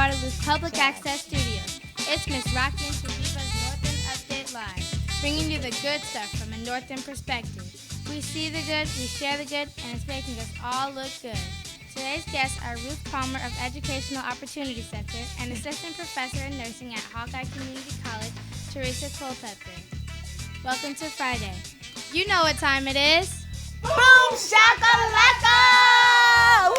Waterloo's Public Access Studios. It's Miss Rocky and Shaviva's Northend Update Live, bringing you the good stuff from a Northend perspective. We see the good, we share the good, and it's making us all look good. Today's guests are Ruth Palmer of Educational Opportunity Center and Assistant Professor in Nursing at Hawkeye Community College, Teresa Culpepper. Welcome to Friday. You know what time it is. Boom shakalaka! Woo!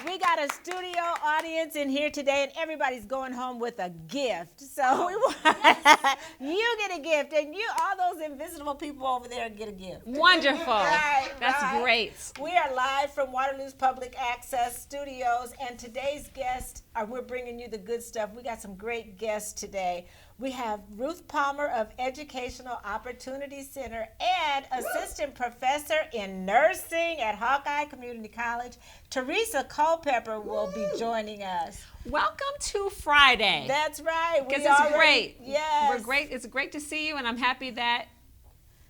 We got a studio audience in here today, and everybody's going home with a gift. So we want you get a gift, and you, all those invisible people over there, get a gift. Wonderful. That's great. We are live from Waterloo's Public Access Studios, and today's guests we're bringing you the good stuff. We got some great guests today. We have Ruth Palmer of Educational Opportunity Center and Assistant Professor in Nursing at Hawkeye Community College. Teresa Culpepper will be joining us. Welcome to Friday. That's right. Because it's great. Yes. We're great. It's great to see you, and I'm happy that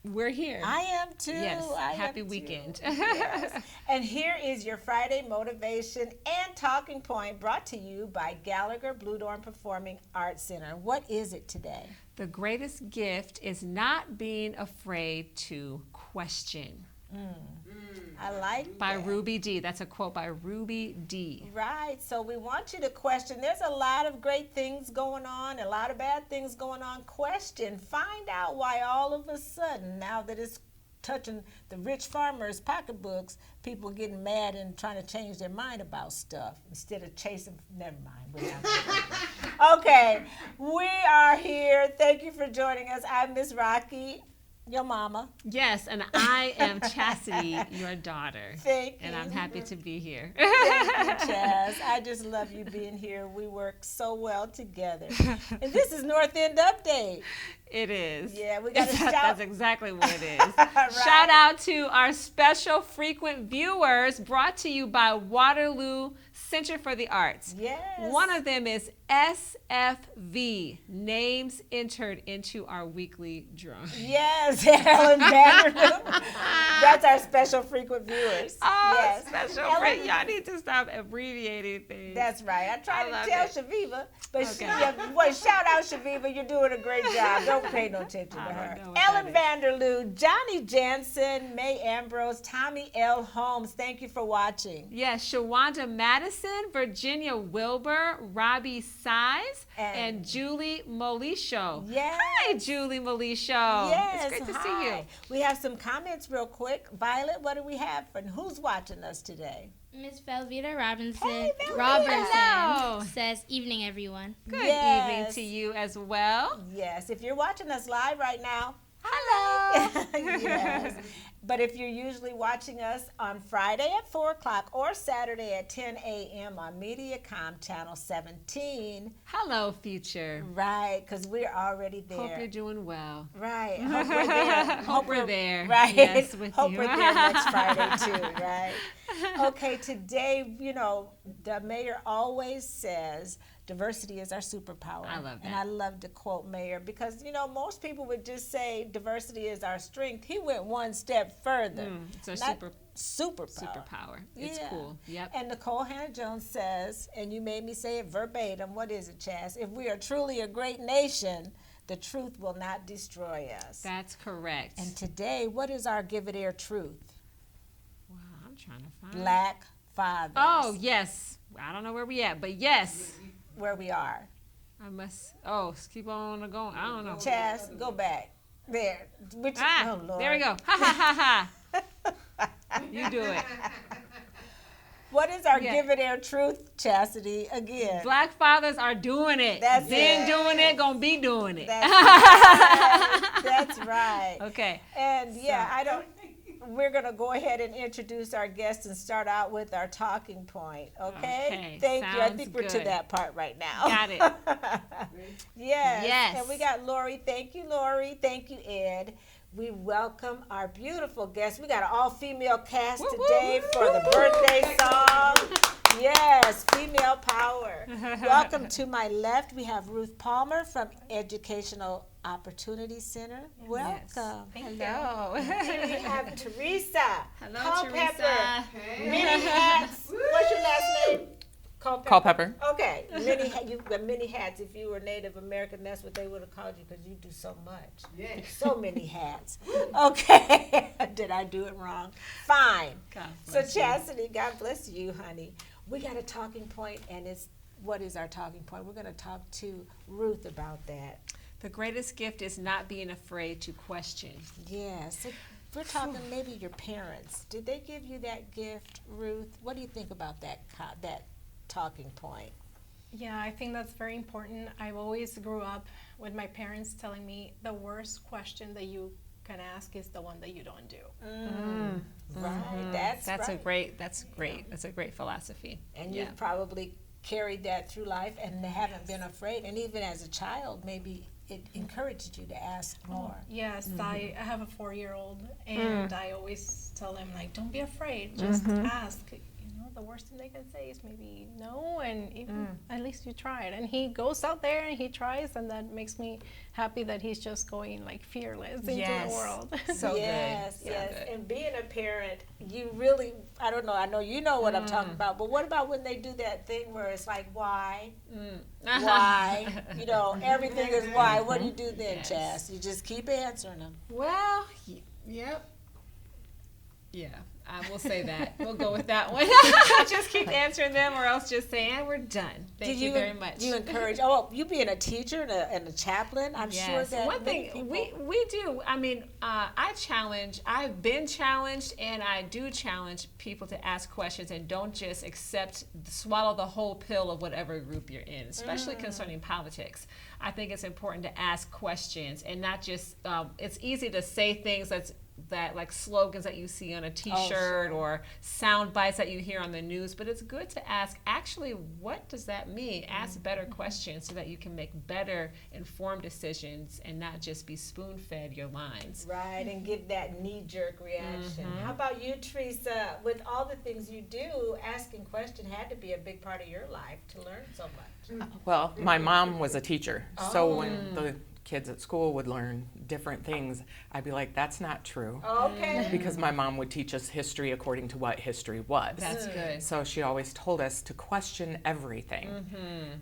we're here. I am too. Yes. Happy am weekend. Too. Yes. And here is your Friday motivation and talking point brought to you by Gallagher Bluedorn Performing Arts Center. What is it today? The greatest gift is not being afraid to question. I like by that. Ruby D. That's a quote by Ruby D. Right. So we want you to question. There's a lot of great things going on, a lot of bad things going on. Question. Find out why all of a sudden, now that it's touching the rich farmers' pocketbooks, people are getting mad and trying to change their mind about stuff instead of chasing. Never mind. Okay. We are here. Thank you for joining us. I'm Miss Rocky. Your mama. Yes, and I am Chastity, your daughter. Thank you. And I'm happy to be here. Thank you, Chaz. I just love you being here. We work so well together. And this is Northend Update. It is. Yeah, we got to shout. That's exactly what it is. Right. Shout out to our special frequent viewers brought to you by Waterloo Center for the Arts. Yes. One of them is SFV, names entered into our weekly drawing. Yes, Ellen Vanderloop. That's our special frequent viewers. Oh, yes. special frequent. Y'all need to stop abbreviating things. That's right. I tried to tell Shaviva, but okay. Shout out Shaviva, you're doing a great job. Don't pay no attention to her. Ellen Vanderloop, Johnny Jansen, May Ambrose, Tommy L. Holmes, thank you for watching. Yes, Shawanda Madison, Virginia Wilbur, Robbie Size, and Julie Molisho. Yes. Hi, Julie Molisho. Yes. It's great to see you. We have some comments real quick. Violet, what do we have? And who's watching us today? Miss Velveeta Robinson, Hey, Velveeta. Says, evening, everyone. Good evening to you as well. Yes, if you're watching us live right now, hello. Yes. But if you're usually watching us on Friday at 4 o'clock or Saturday at 10 a.m. on MediaCom Channel 17. Hello, future. Right, because we're already there. Hope you're doing well. Right. Hope we're there. Hope we're there. Right. Yes, with Hope you. we're there next Friday, too, right? Okay, today, the mayor always says, diversity is our superpower. I love that. And I love to quote Mayor because, most people would just say diversity is our strength. He went one step further. It's our superpower. It's cool. Yep. And Nicole Hannah-Jones says, and you made me say it verbatim, what is it, Chaz? If we are truly a great nation, the truth will not destroy us. That's correct. And today, what is our Give It Air truth? Wow, I'm trying to find Black fathers. Oh, yes. I don't know where we at, but yes. Where we are. I must, keep on going. I don't know. Chaz, go back. There. Lord. There we go. Ha, ha, ha, ha. You do it. What is our Give It Air truth, Chastity, again? Black fathers are doing it. That's Been doing it, gonna be doing it. That's right. That's right. Okay. And we're going to go ahead and introduce our guests and start out with our talking point, okay? Thank you. I think we're to that part right now. Got it. Yes. And we got Lori. Thank you, Lori. Thank you, Ed. We welcome our beautiful guests. We got an all-female cast today for the birthday song. Yes, female power. Welcome to my left. We have Ruth Palmer from Educational Opportunity Center. Welcome. Hello. We have Teresa. Hello, Culpepper. Teresa. Many hats. What's your Culpepper. Okay, you've got many hats. If you were Native American, that's what they would have called you because you do so much. Yeah. So many hats. Okay, did I do it wrong? Fine. God So bless you. Chastity, God bless you, honey. We got a talking point, and what is our talking point? We're going to talk to Ruth about that. The greatest gift is not being afraid to question. Yes. So we're talking maybe your parents. Did they give you that gift, Ruth? What do you think about that talking point? Yeah, I think that's very important. I've always grew up with my parents telling me the worst question that you can ask is the one that you don't do. Right. That's right. That's a great philosophy. And you've probably carried that through life and haven't been afraid. And even as a child, maybe it encouraged you to ask more. Yes, I have a 4-year-old, and I always tell him, like, don't be afraid, just ask. You know, the worst thing they can say is maybe no, and at least you tried. And he goes out there and he tries, and that makes me happy that he's just going like fearless into the world. So yes, good. yes. So good. And being a parent, you really, I don't know, I know you know what I'm talking about, but what about when they do that thing where it's like, why? Why? You know, everything is why. What do you do then, Chas? You just keep answering them. Well, yep. Yeah, I will say that. We'll go with that one. Just keep answering them, or else just say, we're done. Thank you very much. Do you encourage, you being a teacher and a chaplain, I'm sure that one thing people, we do, I mean, I've been challenged, and I do challenge people to ask questions and don't just swallow the whole pill of whatever group you're in, especially concerning politics. I think it's important to ask questions and not just, it's easy to say things that like slogans that you see on a t-shirt or sound bites that you hear on the news, but it's good to ask, actually, what does that mean? Ask better questions so that you can make better informed decisions and not just be spoon-fed your lines. right, and give that knee-jerk reaction. How about you, Teresa? With all the things you do, asking questions had to be a big part of your life to learn so much. Well, my mom was a teacher, so when the kids at school would learn different things, I'd be like, that's not true. Okay. Because my mom would teach us history according to what history was. That's good. So she always told us to question everything.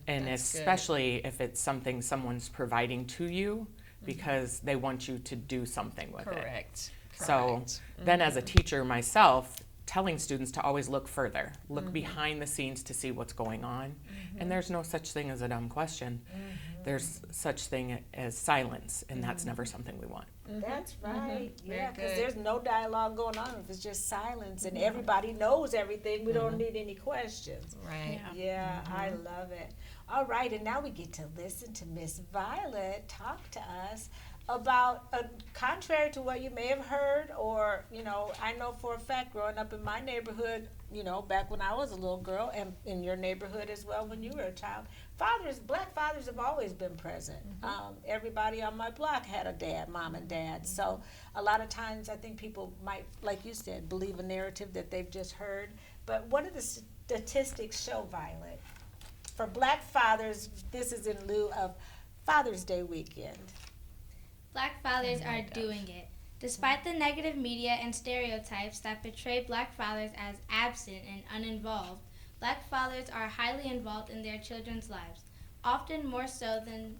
And That's especially if it's something someone's providing to you because they want you to do something with it. Correct. So then as a teacher myself, telling students to always look further, look behind the scenes to see what's going on. And there's no such thing as a dumb question. There's such thing as silence, and that's never something we want. That's right. Yeah, because good. there's no dialogue going on if it's just silence and everybody knows everything. We don't need any questions. Right. Yeah, I love it. All right, and now we get to listen to Miss Violet talk to us about, contrary to what you may have heard, or, you know, I know for a fact growing up in my neighborhood, you know, back when I was a little girl, and in your neighborhood as well when you were a child, black fathers have always been present. Everybody on my block had a dad, mom and dad. So a lot of times I think people might, like you said, believe a narrative that they've just heard. But what do the statistics show, Violet? For black fathers, this is in lieu of Father's Day weekend. Black fathers are doing it. Despite the negative media and stereotypes that portray black fathers as absent and uninvolved, black fathers are highly involved in their children's lives, often more so than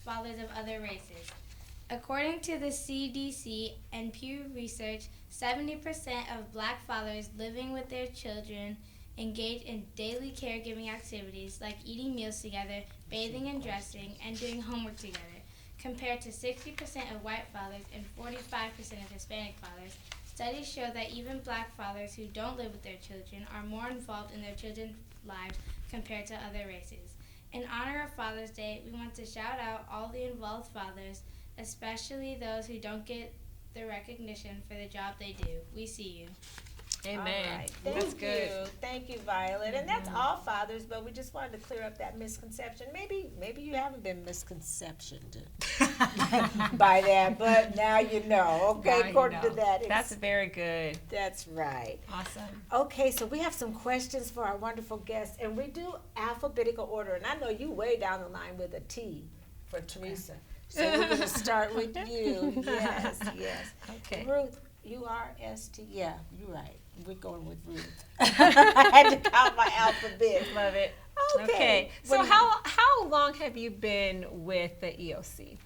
fathers of other races. According to the CDC and Pew Research, 70% of black fathers living with their children engage in daily caregiving activities like eating meals together, bathing and dressing, and doing homework together, compared to 60% of white fathers and 45% of Hispanic fathers. Studies show that even black fathers who don't live with their children are more involved in their children's lives compared to other races. In honor of Father's Day, we want to shout out all the involved fathers, especially those who don't get the recognition for the job they do. We see you. Amen. All right. That's good. Thank you, Violet. And that's all fathers, but we just wanted to clear up that misconception. Maybe you haven't been misconceptioned by that, but now you know. Okay, according to that. That's very good. That's right. Awesome. Okay, so we have some questions for our wonderful guests, and we do alphabetical order. And I know you way down the line with a T for Teresa. So we're going to start with you. Yes. Okay. Ruth, you are ST. Yeah, you're right. We're going with Ruth. I had to count my alphabet. Love it. Okay. So What do how long have you been with the EOC?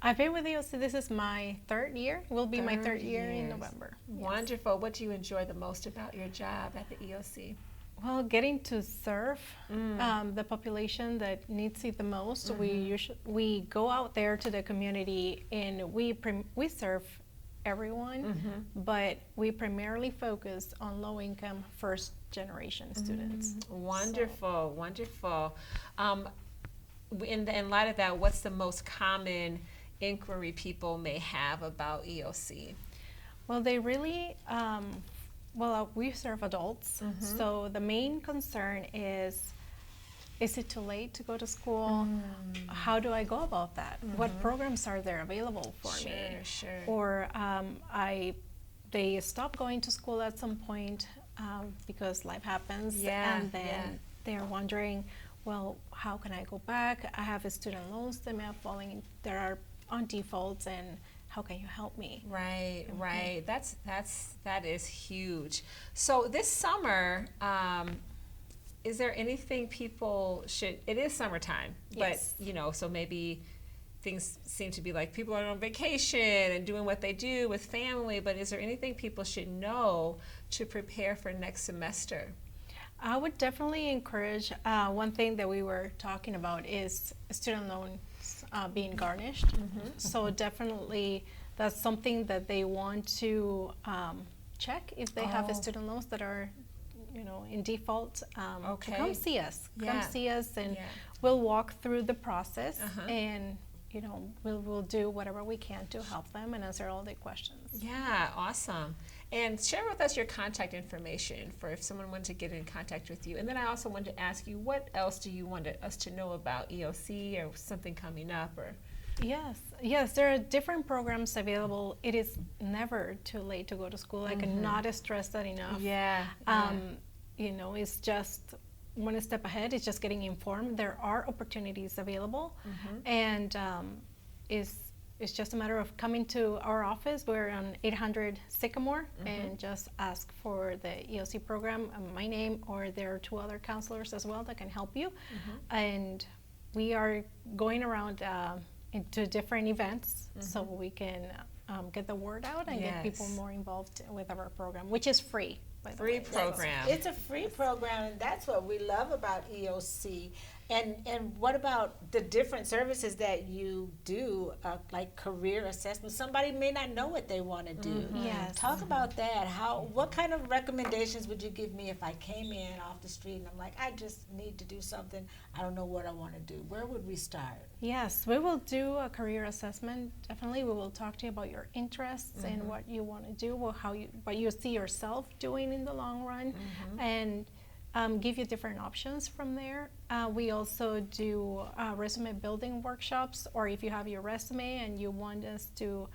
I've been with EOC. This is my third year. Will be my third year in November. Wonderful. What do you enjoy the most about your job at the EOC? Well, getting to serve the population that needs it the most. We go out there to the community and we serve everyone, but we primarily focus on low-income first-generation students. Wonderful, wonderful. In light of that, what's the most common inquiry people may have about EOC? Well, they really, we serve adults, so the main concern is it too late to go to school? How do I go about that? What programs are there available for me? Sure. Or they stop going to school at some point because life happens, and then they're wondering, well, how can I go back? I have student loans that are on default, and how can you help me? Right. That is huge. So this summer, is there anything people should? It is summertime, but so maybe things seem to be like people are on vacation and doing what they do with family. But is there anything people should know to prepare for next semester? I would definitely encourage, one thing that we were talking about is student loans being garnished. So definitely that's something that they want to check if they have student loans that are in default. To come see us. Come see us, and we'll walk through the process, and we'll do whatever we can to help them and answer all their questions. Yeah, awesome. And share with us your contact information for if someone wanted to get in contact with you. And then I also wanted to ask you, what else do you want us to know about EOC or something coming up? Or Yes, there are different programs available. It is never too late to go to school. I cannot stress that enough. It's just one step ahead. It's just getting informed. There are opportunities available, and it's just a matter of coming to our office. We're on 800 Sycamore, and just ask for the EOC program, my name, or there are two other counselors as well that can help you. And we are going around into different events so we can get the word out and get people more involved with our program, which is free. Free program. It's a free program, and that's what we love about EOC. And what about the different services that you do, like career assessment? Somebody may not know what they want to do. Yes. Talk about that. What kind of recommendations would you give me if I came in off the street and I'm like, I just need to do something. I don't know what I want to do. Where would we start? Yes, we will do a career assessment. Definitely, we will talk to you about your interests and what you want to do, or what you see yourself doing in the long run, and give you different options from there. We also do resume building workshops, or if you have your resume and you want us to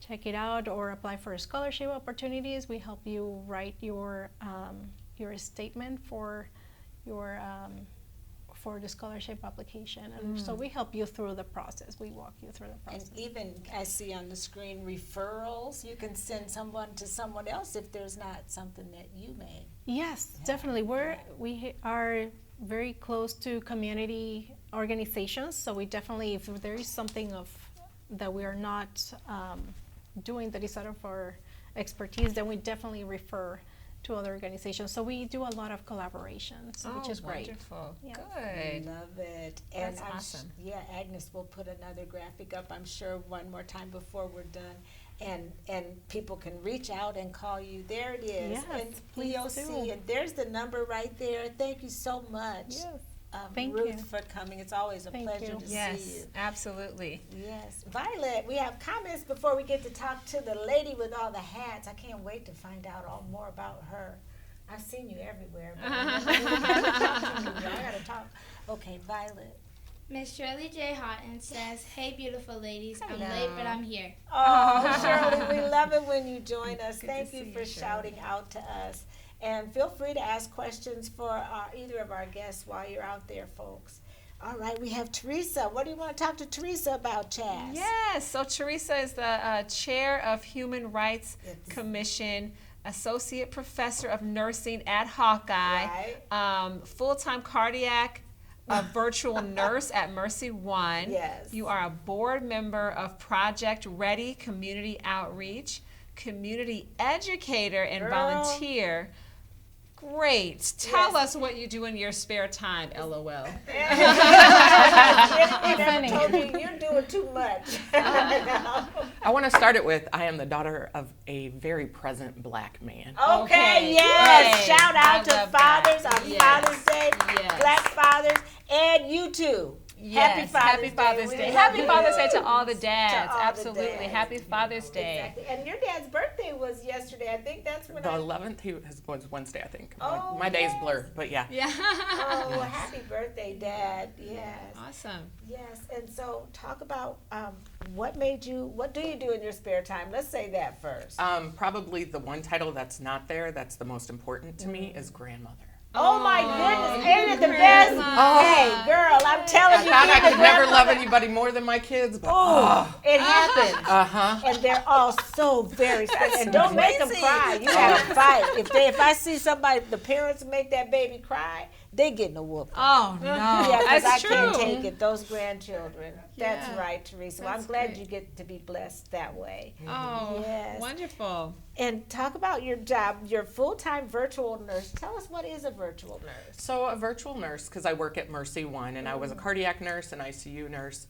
check it out or apply for scholarship opportunities, we help you write your statement for the scholarship application. And so we help you through the process. We walk you through the process. And even, I see on the screen, referrals. You can send someone to someone else if there's not something that you made. Yes, definitely. We are very close to community organizations, so we definitely, if there is something that we are not doing that is out of our expertise, then we definitely refer to other organizations. So we do a lot of collaborations, which is great. Wonderful. Yeah. Good. Love it. And That's awesome. Agnes will put another graphic up, I'm sure, one more time before we're done. And people can reach out and call you. There it is. Yes, and please EOC, do. and there's the number right there. Thank you so much. Yes. Thank Ruth, you. for coming. It's always a Thank pleasure you. to see Yes, you. absolutely. Yes. Violet, we have comments before we get to talk to the lady with all the hats. I can't wait to find out all more about her. I've seen you everywhere, but I gotta talk. Okay, Violet. Miss Shirley J. Houghton says, "Hey, beautiful ladies. I'm late, but I'm here." Oh, Shirley, we love it when you join us. Good Thank to you see for you, Shirley. shouting out to us. And feel free to ask questions for either of our guests while you're out there, folks. All right, we have Teresa. What do you want to talk to Teresa about, Chaz? Yes, so Teresa is the chair of Human Rights Commission associate professor of nursing at Hawkeye, full-time cardiac virtual nurse at Mercy One. Yes. You are a board member of Project Ready Community Outreach, community educator and volunteer. Great. Tell us what you do in your spare time, LOL. Funny. Told me you're doing too much. I want to start it with, I am the daughter of a very present black man. Okay, yes. Great. Shout out I to love fathers that. on Yes. Father's Day, Yes. black fathers, and you too. Yes. Happy Father's We Day. love Happy you. Father's Day to all the dads. To all the Absolutely. dads. Happy Father's Day. Exactly. And your dad's birthday was yesterday. I think that's when The 11th, was Wednesday, I think. Oh, My days yes. blur, but yeah. Yeah. Oh, happy birthday, Dad. Yes. Awesome. Yes. And so talk about what do you do in your spare time? Let's say that first. Probably the one title that's not there, that's the most important to me, is grandmother. Oh my goodness, ain't it the best? Hey, girl, I'm telling I you. thought I being a could never love grandmother- anybody more than my kids, but Oh, it happens. uh-huh. And they're all so very special. And don't make them cry. You have to fight. If I see somebody, the parents make that baby cry, they getting a whooping. Oh, no. Yeah, because I That's can't true. take it. Those grandchildren. That's Yeah. right, Teresa. Well, I'm That's glad great. you get to be blessed that way. Oh, Yes. wonderful. And talk about your job. You're a full-time virtual nurse. Tell us, what is a virtual nurse? So a virtual nurse, because I work at Mercy One, and I was a cardiac nurse and ICU nurse.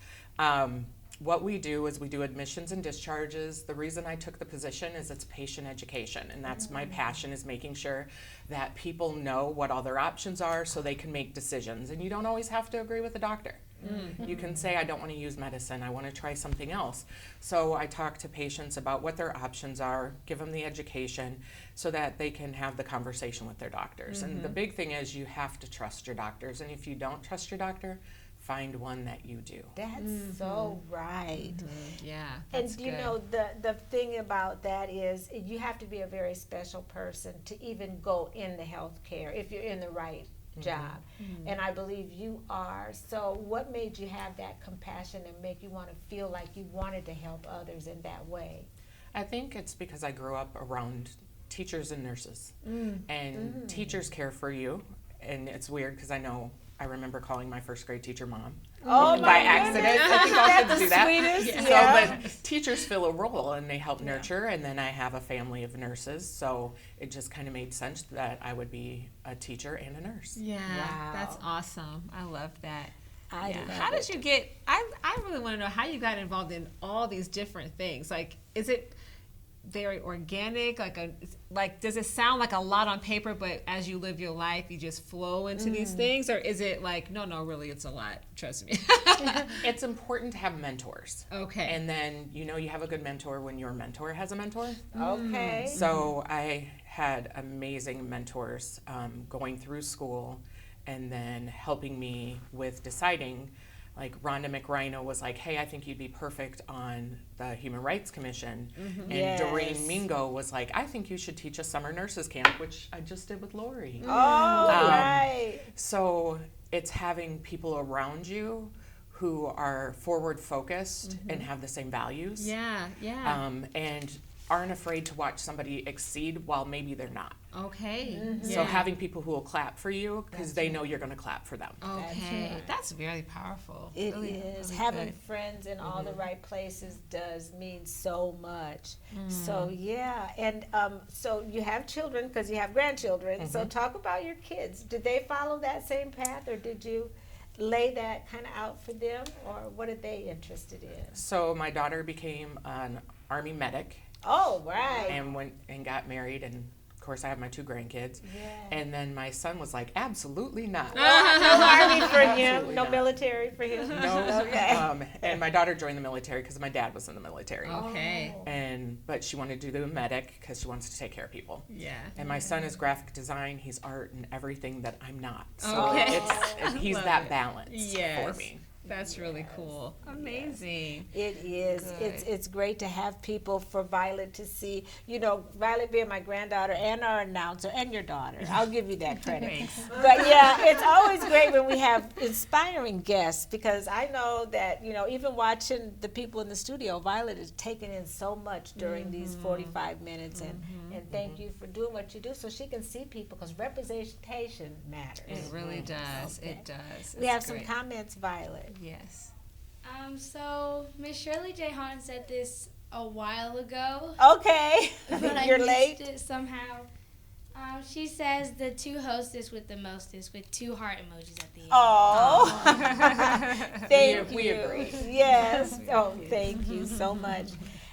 What we do is we do admissions and discharges. The reason I took the position is it's patient education, and that's my passion, is making sure that people know what all their options are so they can make decisions. And you don't always have to agree with the doctor. You can say, I don't want to use medicine, I want to try something else. So I talk to patients about what their options are, give them the education so that they can have the conversation with their doctors. And the big thing is you have to trust your doctors, and if you don't trust your doctor, find one that you do. That's so right. Yeah, And that's you good. know, the thing about that is you have to be a very special person to even go in the healthcare if you're in the right job. And I believe you are. So what made you have that compassion and make you want to feel like you wanted to help others in that way? I think it's because I grew up around teachers and nurses. And teachers care for you. And it's weird because I remember calling my first grade teacher Mom. Oh by accident. I think all kids do that. Sweetest. So, Yeah. but teachers fill a role and they help nurture, and then I have a family of nurses, so it just kind of made sense that I would be a teacher and a nurse. Yeah, Wow. that's awesome. I love that. I Yeah. love How did it. you get, I really want to know how you got involved in all these different things. Like, is it very organic? Like does it sound like a lot on paper, but as you live your life, you just flow into these things? Or is it like, no, really, it's a lot, trust me. It's important to have mentors. Okay. And then you have a good mentor when your mentor has a mentor. Okay. So I had amazing mentors going through school and then helping me with deciding. Like Rhonda McRhino was like, hey, I think you'd be perfect on the Human Rights Commission. And Yes. Doreen Mingo was like, I think you should teach a summer nurses camp, which I just did with Lori. Oh, right. So it's having people around you who are forward focused and have the same values. Yeah. And aren't afraid to watch somebody exceed while maybe they're not. Okay. So having people who will clap for you because they know you're going to clap for them. Okay. That's very powerful. It Really, is. really Having good. friends in all the right places does mean so much. So, yeah. And so you have children because you have grandchildren. So talk about your kids. Did they follow that same path, or did you lay that kind of out for them, or what are they interested in? So my daughter became an Army medic Oh, right. and went and got married, and of course I have my 2 grandkids. Yeah. And then my son was like, absolutely not. No Army for him. Absolutely No not. military for him. No. Okay. And my daughter joined the military because my dad was in the military. Okay. But she wanted to do the medic because she wants to take care of people. Yeah. And my son is graphic design. He's art and everything that I'm not. So Okay. he's Love that it. balance Yes. for me. That's really cool. Amazing. It is. Good. It's great to have people for Violet to see. Violet being my granddaughter and our announcer and your daughter. I'll give you that credit. Thanks. But yeah, it's always great when we have inspiring guests, because I know that, even watching the people in the studio, Violet is taking in so much during these 45 minutes, And thank you for doing what you do so she can see people, because representation matters. It really does. Okay. It does. We It's have some great. comments, Violet. Yes. So Miss Shirley J. Hahn said this a while ago, Okay, but I you're missed late. it somehow. She says the two hostess with the mostest with 2 heart emojis at the end. Oh, thank you. We agree. Yes. Oh, thank you so much.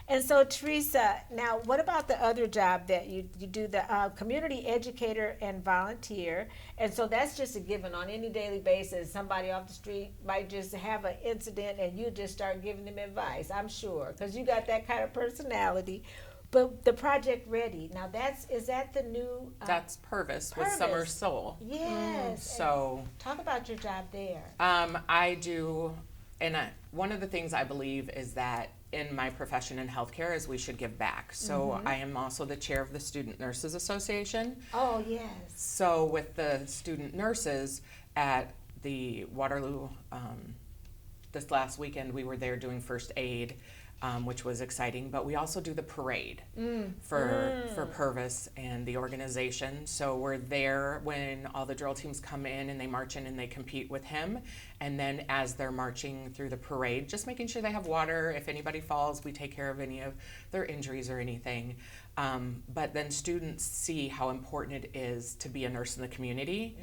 And so, Teresa, now what about the other job that you do, the community educator and volunteer? And so that's just a given on any daily basis. Somebody off the street might just have an incident and you just start giving them advice, I'm sure, because you got that kind of personality. But the Project Ready, now is that the new? That's Purvis with Summer Purvis. Soul. Yes. So Talk about your job there. I do, and one of the things I believe is that in my profession in healthcare is we should give back. So I am also the chair of the Student Nurses Association. Oh, yes. So with the student nurses at the Waterloo, this last weekend we were there doing first aid, which was exciting. But we also do the parade for Purvis and the organization. So we're there when all the drill teams come in and they march in and they compete with him. And then as they're marching through the parade, just making sure they have water. If anybody falls, we take care of any of their injuries or anything. But then students see how important it is to be a nurse in the community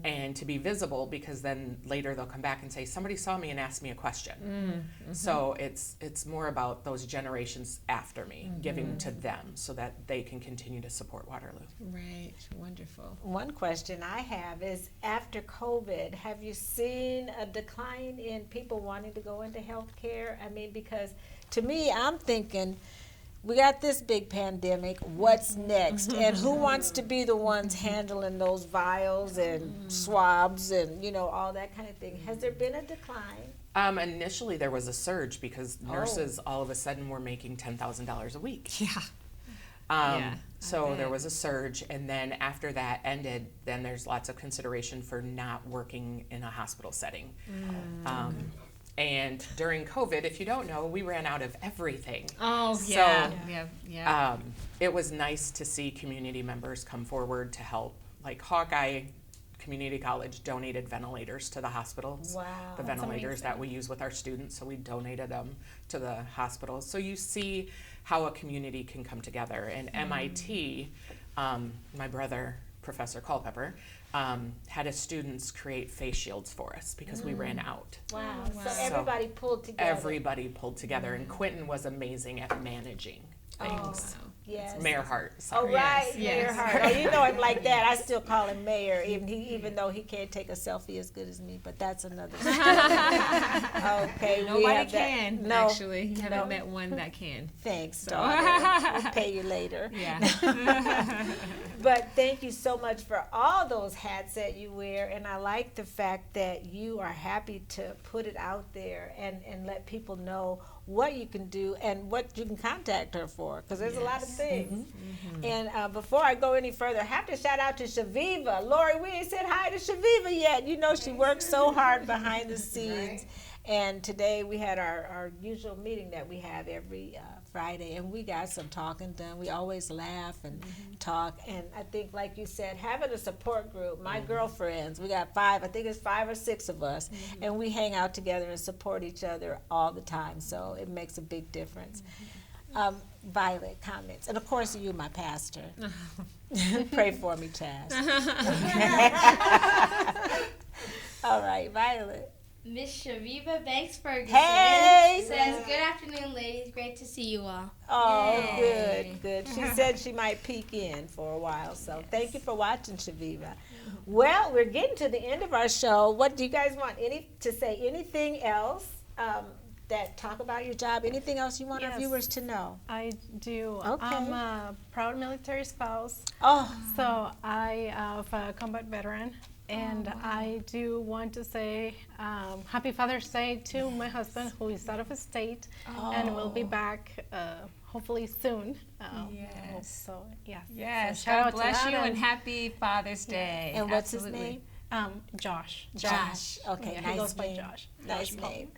and to be visible, because then later they'll come back and say, somebody saw me and asked me a question. So it's more about those generations after me, giving to them so that they can continue to support Waterloo. Right. Wonderful. One question I have is, after COVID, have you seen a decline in people wanting to go into healthcare? I mean, because to me, I'm thinking, we got this big pandemic, what's next? And who wants to be the ones handling those vials and swabs and, all that kind of thing? Has there been a decline? Initially there was a surge because nurses all of a sudden were making $10,000 a week. Yeah. So there was a surge, and then after that ended, then there's lots of consideration for not working in a hospital setting. And during COVID, if you don't know, we ran out of everything. Oh, So, yeah. It was nice to see community members come forward to help. Like Hawkeye Community College donated ventilators to the hospitals. Wow. The That's ventilators that we use with our students, so we donated them to the hospitals. So you see how a community can come together. And MIT, my brother, Professor Culpepper, had his students create face shields for us because we ran out. Wow. Wow. So everybody pulled together. Everybody pulled together, and Quentin was amazing at managing things. Yes. Mayor Hart. Oh, Sorry. right, Yes, Mayor yes. Hart. Oh, you know him like that. I still call him Mayor, even though he can't take a selfie as good as me, but that's another story. Okay, we Nobody have that. can, No, actually. Haven't no. met one that can. Thanks, So. daughter. We'll pay you later. Yeah. But thank you so much for all those hats that you wear, and I like the fact that you are happy to put it out there and let people know what you can do and what you can contact her for, because there's a lot of things. And before I go any further, I have to shout out to Shaviva. Lori, we ain't said hi to Shaviva yet. You know she works so hard behind the scenes. And today we had our usual meeting that we have every Friday, and we got some talking done. We always laugh and talk, and I think, like you said, having a support group, my girlfriends, we got 5, I think it's 5 or 6 of us, and we hang out together and support each other all the time, so it makes a big difference. Violet, comments, and of course you, my pastor. Pray for me, Chaz. All right, Violet. Miss Shaviva Banks Ferguson Hey! says, "Good afternoon, ladies. Great to see you all." Oh, Yay. good. She said she might peek in for a while, so thank you for watching, Shaviva. Well, we're getting to the end of our show. What do you guys want to say? Anything else that talk about your job? Anything else you want our Yes. viewers to know? I do. Okay. I'm a proud military spouse, Oh, so I am a combat veteran. And I do want to say Happy Father's Day to my husband, who is out of state and will be back hopefully soon. Yes. So, yes. Yes. So shout out God to bless that you and happy Father's Day. and what's his Absolutely. name? Josh. Josh. Okay, Yeah, nice he goes by name. Josh. Nice Josh name.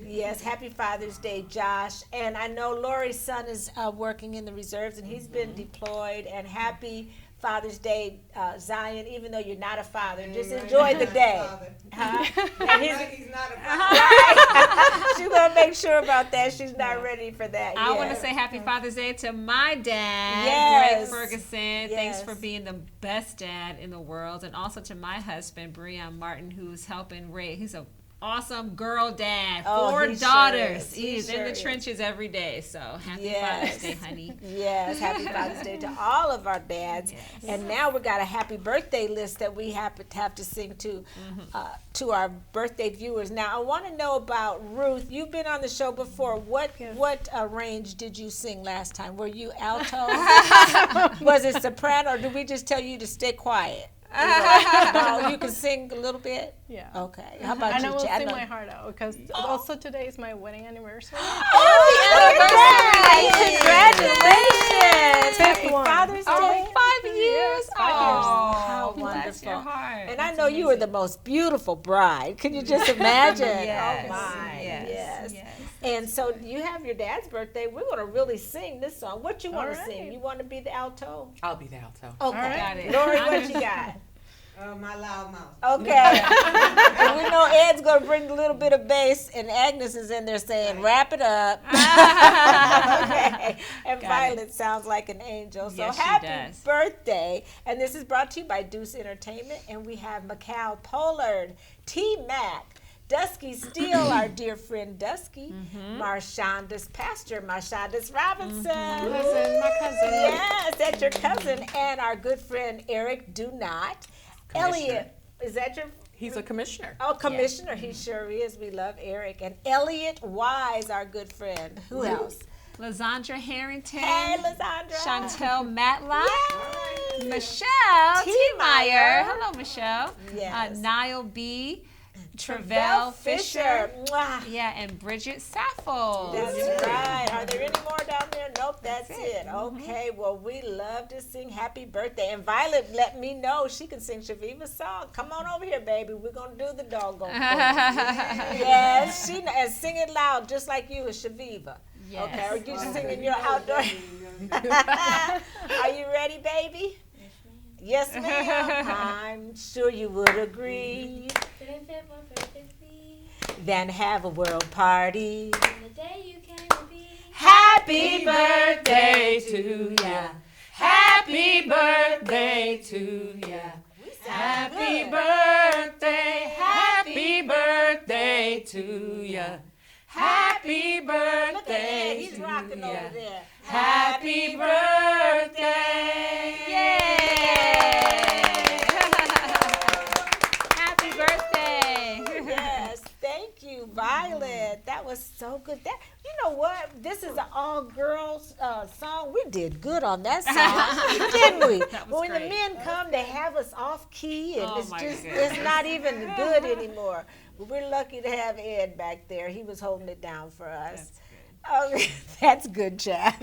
Yes, happy Father's Day, Josh. And I know Lori's son is working in the reserves, and he's been deployed. And happy Father's Day, Zion, even though you're not a father. Just enjoy the day. Huh? And He's not a father. she's going to make sure about that. She's not ready for that I yet. want to say happy Father's Day to my dad, Yes. Greg Ferguson. Thanks Yes. for being the best dad in the world. And also to my husband, Breon Martin, who's helping raise. He's an awesome girl dad. Oh, 4 he sure daughters. is. He He's in sure the is. trenches every day. So happy Yes. Father's Day, honey. Yes, happy Father's Day to all of our dads. Yes. And now we got a happy birthday list that we have to sing to our birthday viewers. Now, I want to know about Ruth. You've been on the show before. What range did you sing last time? Were you alto? Was it soprano, or did we just tell you to stay quiet? No, you can sing a little bit? Yeah. Okay. How about And you, I will Chad? sing my heart out because also today is my wedding anniversary. Congratulations! Happy one. Father's Day. Oh, 5 years. Yes, 5 years. How bless wonderful. your heart. And I know you were the most beautiful bride. Can you just imagine? Yes. Oh my. Yes. Yes. And so you have your dad's birthday. We're going to really sing this song. What you want to All sing? right. You want to be the alto? I'll be the alto. Okay. All right. Got it. Lori, what you got? My loud mouth. Okay. And we know Ed's going to bring a little bit of bass, and Agnes is in there saying, wrap it up. Okay. And Violet sounds like an angel. So Yes, she happy does. birthday. And this is brought to you by Deuce Entertainment. And we have Macau Pollard, T-Mac, Dusky Steele, our dear friend Dusky, Marshawnda's pastor, Marshawnda's Robinson. Cousin, my cousin. Yes, that's your cousin. And our good friend Eric Do Not. Elliot, is that your? He's a commissioner. Oh, commissioner, he sure is. We love Eric. And Elliot Wise, our good friend. Who else? Lysandra Harrington. Hey, Lysandra. Chantel Matlock. Yay. Michelle T. T. Meyer. Meyer. Hello, Michelle. Yes. Niall B. Travell Travell Fisher. Mwah. Yeah, and Bridget Saffold. That's right. Are there any more down there? Nope, that's it. Mm-hmm. Okay, well, we love to sing happy birthday. And Violet let me know she can sing Shaviva's song. Come on over here, baby. We're going to do the doggone thing. Yes, and sing it loud just like you is Shaviva. Yes. Okay, or you singing your outdoor. Are you ready, baby? Yes, ma'am. I'm sure you would agree Could it fit more perfectly than have a world party. on the day you came to be? Happy birthday to ya. Happy birthday to ya. Happy birthday. Happy birthday to ya. Happy Look at Ed, birthday he's to rocking over ya. there. Happy birthday. Happy birthday. Yes, thank you, Violet. That was so good. That, you know what? This is an all-girls song. We did good on that song, didn't we? That was When great. the men come, they have us off key, and Oh, it's my just goodness. it's not even good anymore. But we're lucky to have Ed back there. He was holding it down for us. That's good, Chas.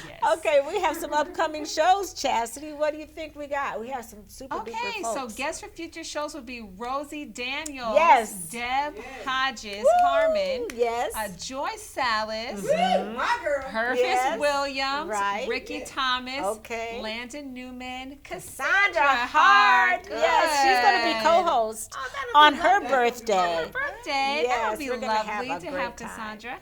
Yes. Okay, we have some upcoming shows, Chastity. What do you think we got? We have some super Okay, duper so folks. guests for future shows would be Rosie Daniels, Yes. Deb Hodges, Woo! Harmon, Yes. Joyce Salas, My girl. Purvis Yes. Williams, Right. Ricky Thomas, Okay. Landon Newman, Cassandra Hart. Yes, she's going to be Good. co-host Oh, that'll on be her lovely. birthday. Birthday. Yes, That would be we're gonna have lovely a to great have time. Cassandra.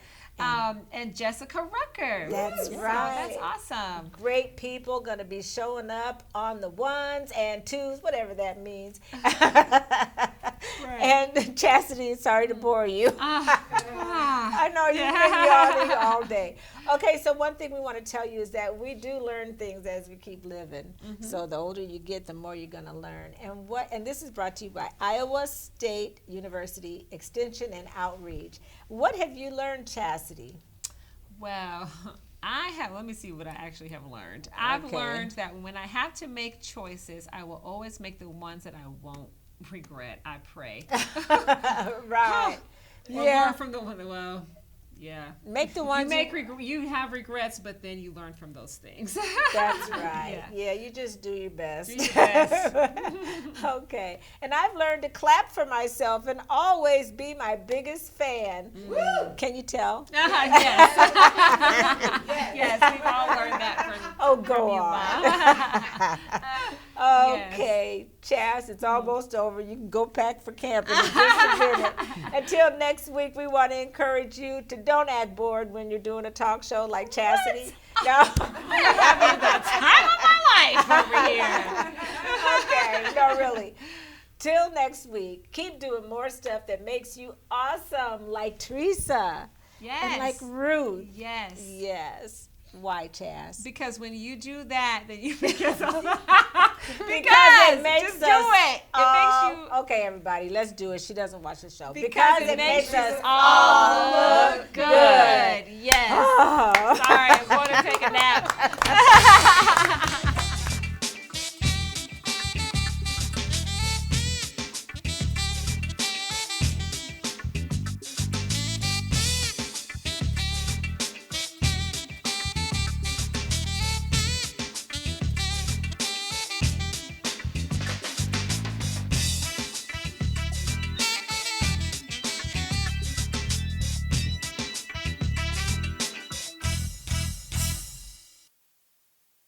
And Jessica Rucker. That's So right. that's awesome. Great people going to be showing up on the ones and twos, whatever that means. And Chastity, sorry to bore you. I know you've been yawning all day. Okay, so one thing we want to tell you is that we do learn things as we keep living. So the older you get, the more you're going to learn. And this is brought to you by Iowa State University Extension and Outreach. What have you learned, Chastity? Well, let me see what I actually have learned. I've Okay. learned that when I have to make choices, I will always make the ones that I won't regret. I pray. Right. Or Yeah. learn from the one, well, Yeah. Make the ones You have regrets, but then you learn from those things. That's right. Yeah. You just do your best. Do your best. Okay. And I've learned to clap for myself and always be my biggest fan. Can you tell? Yes. Yes, we've all learned that from Go you, on. Mom. Okay, Chas, it's almost over. You can go pack for camping in just a minute. Until next week, we want to encourage you to don't act bored when you're doing a talk show like Chastity. No. Having the time of my life over here. Okay, no, really. Till next week, keep doing more stuff that makes you awesome, like Teresa. Yes. And like Ruth. Yes. Yes. Why, Chas? Because when you do that, then you make us all. Because it makes just us. do it. It makes you. Okay, everybody, let's do it. She doesn't watch the show. Because it makes us all look good. Yes. Oh. Sorry, I'm going to take a nap.